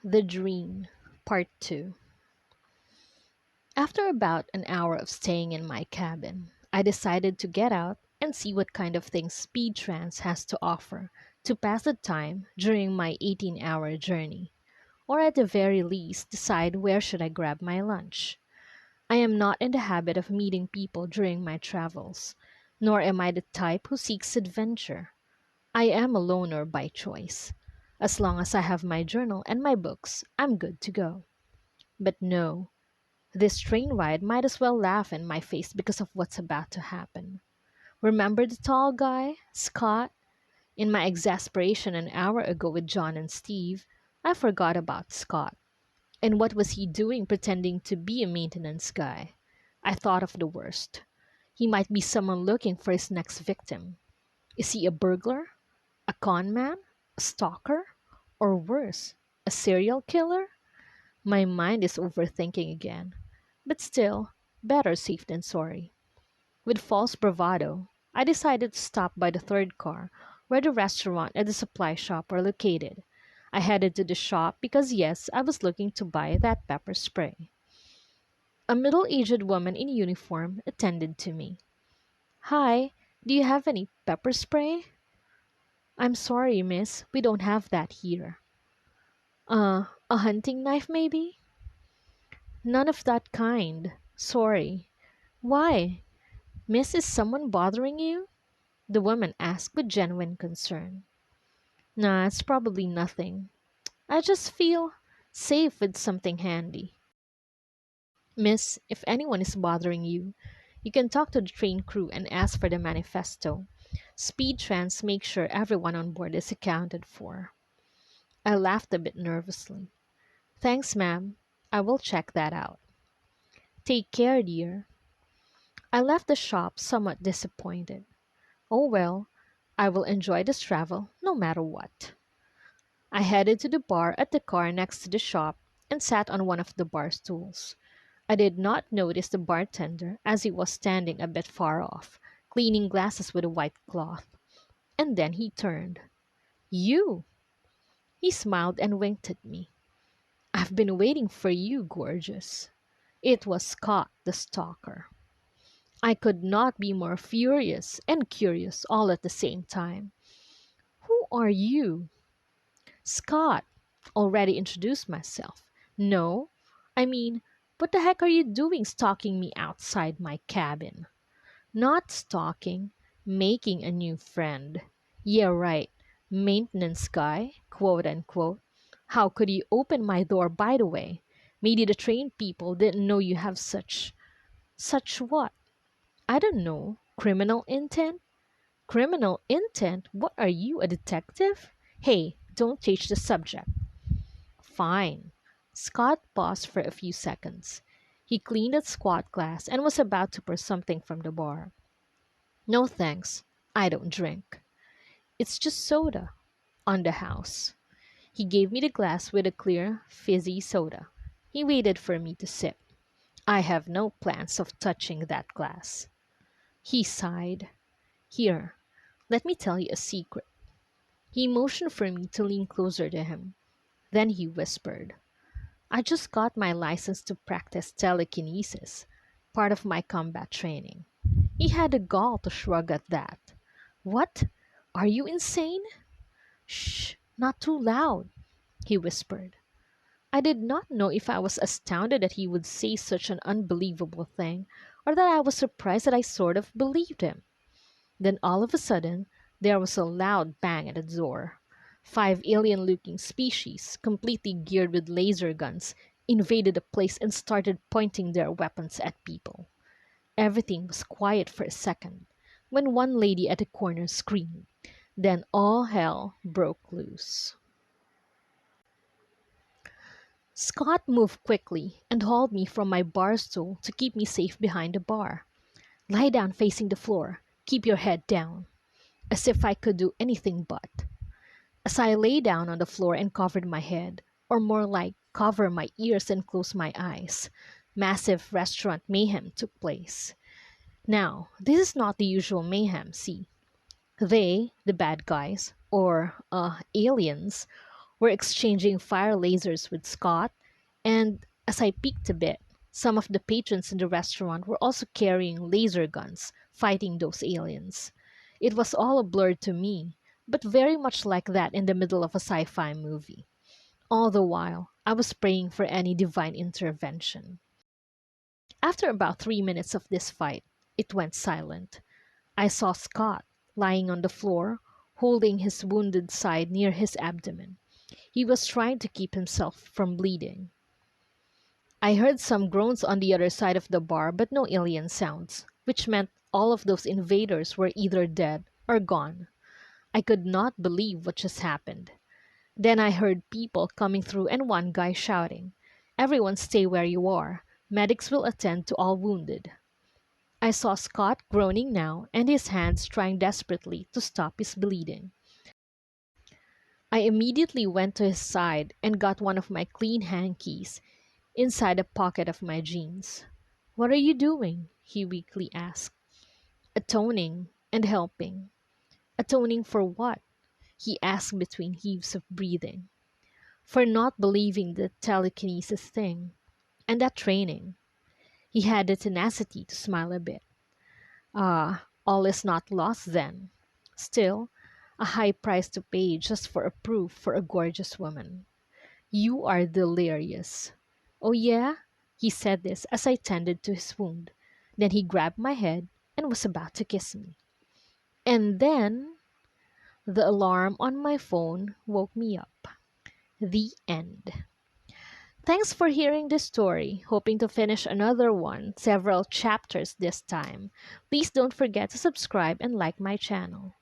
The Dream, Part 2. After about an hour of staying in my cabin, I decided to get out and see what kind of things Speed Trans has to offer to pass the time during my 18-hour journey, or at the very least decide where should I grab my lunch. I am not in the habit of meeting people during my travels, nor am I the type who seeks adventure. I am a loner by choice. As long as I have my journal and my books, I'm good to go. But no, this train ride might as well laugh in my face because of what's about to happen. Remember the tall guy, Scott? In my exasperation an hour ago with John and Steve, I forgot about Scott. And what was he doing pretending to be a maintenance guy? I thought of the worst. He might be someone looking for his next victim. Is he a burglar? A con man? A stalker? Or worse, a serial killer? My mind is overthinking again. But still, better safe than sorry. With false bravado, I decided to stop by the third car, where the restaurant and the supply shop are located. I headed to the shop because, yes, I was looking to buy that pepper spray. A middle aged woman in uniform attended to me. Hi, do you have any pepper spray? I'm sorry, miss, we don't have that here. A hunting knife, maybe? None of that kind. Sorry. Why? Miss, is someone bothering you? The woman asked with genuine concern. Nah, it's probably nothing. I just feel safe with something handy. Miss, if anyone is bothering you, you can talk to the train crew and ask for the manifesto. Speed Trans makes sure everyone on board is accounted for. I laughed a bit nervously. Thanks, ma'am. I will check that out. Take care, dear. I left the shop somewhat disappointed. Oh well, I will enjoy this travel no matter what. I headed to the bar at the car next to the shop and sat on one of the bar stools. I did not notice the bartender as he was standing a bit far off, cleaning glasses with a white cloth. And then he turned. You! He smiled and winked at me. I've been waiting for you, gorgeous. It was Scott the stalker. I could not be more furious and curious all at the same time. Who are you? Scott. Already introduced myself. No, I mean, what the heck are you doing stalking me outside my cabin? Not stalking, making a new friend. Yeah, right. Maintenance guy, quote unquote. How could you open my door, by the way? Maybe the train people didn't know you have such what? I don't know. Criminal intent? Criminal intent? What are you, a detective? Hey, don't change the subject. Fine. Scott paused for a few seconds. He cleaned a squat glass and was about to pour something from the bar. No thanks. I don't drink. It's just soda. On the house. He gave me the glass with a clear, fizzy soda. He waited for me to sip. I have no plans of touching that glass. He sighed. Here, let me tell you a secret. He motioned for me to lean closer to him. Then he whispered, I just got my license to practice telekinesis, part of my combat training. He had the gall to shrug at that. What? Are you insane? Shh, not too loud, he whispered. I did not know if I was astounded that he would say such an unbelievable thing, or that I was surprised that I sort of believed him. Then all of a sudden, there was a loud bang at the door. Five alien-looking species, completely geared with laser guns, invaded the place and started pointing their weapons at people. Everything was quiet for a second, when one lady at the corner screamed. Then all hell broke loose. Scott moved quickly and hauled me from my bar stool to keep me safe behind the bar. Lie down facing the floor. Keep your head down. As if I could do anything but. As I lay down on the floor and covered my head, or more like cover my ears and close my eyes, massive restaurant mayhem took place. Now, this is not the usual mayhem, see. They, the bad guys, or aliens, were exchanging fire lasers with Scott, and as I peeked a bit, some of the patrons in the restaurant were also carrying laser guns, fighting those aliens. It was all a blur to me, but very much like that in the middle of a sci fi movie. All the while, I was praying for any divine intervention. After about 3 minutes of this fight, it went silent. I saw Scott lying on the floor, holding his wounded side near his abdomen. He was trying to keep himself from bleeding. I heard some groans on the other side of the bar, but no alien sounds, which meant all of those invaders were either dead or gone. I could not believe what just happened. Then I heard people coming through and one guy shouting, "Everyone stay where you are. Medics will attend to all wounded." I saw Scott groaning now and his hands trying desperately to stop his bleeding. I immediately went to his side and got one of my clean hankies inside a pocket of my jeans. "What are you doing?" he weakly asked. "Atoning and helping." "Atoning for what?" he asked between heaves of breathing. "For not believing the telekinesis thing. And that training." He had the tenacity to smile a bit. "Ah, all is not lost then. Still, a high price to pay just for a proof for a gorgeous woman. You are delirious." "Oh, yeah?" He said this as I tended to his wound. Then he grabbed my head and was about to kiss me. And then the alarm on my phone woke me up. The end. Thanks for hearing this story. Hoping to finish another one, several chapters this time. Please don't forget to subscribe and like my channel.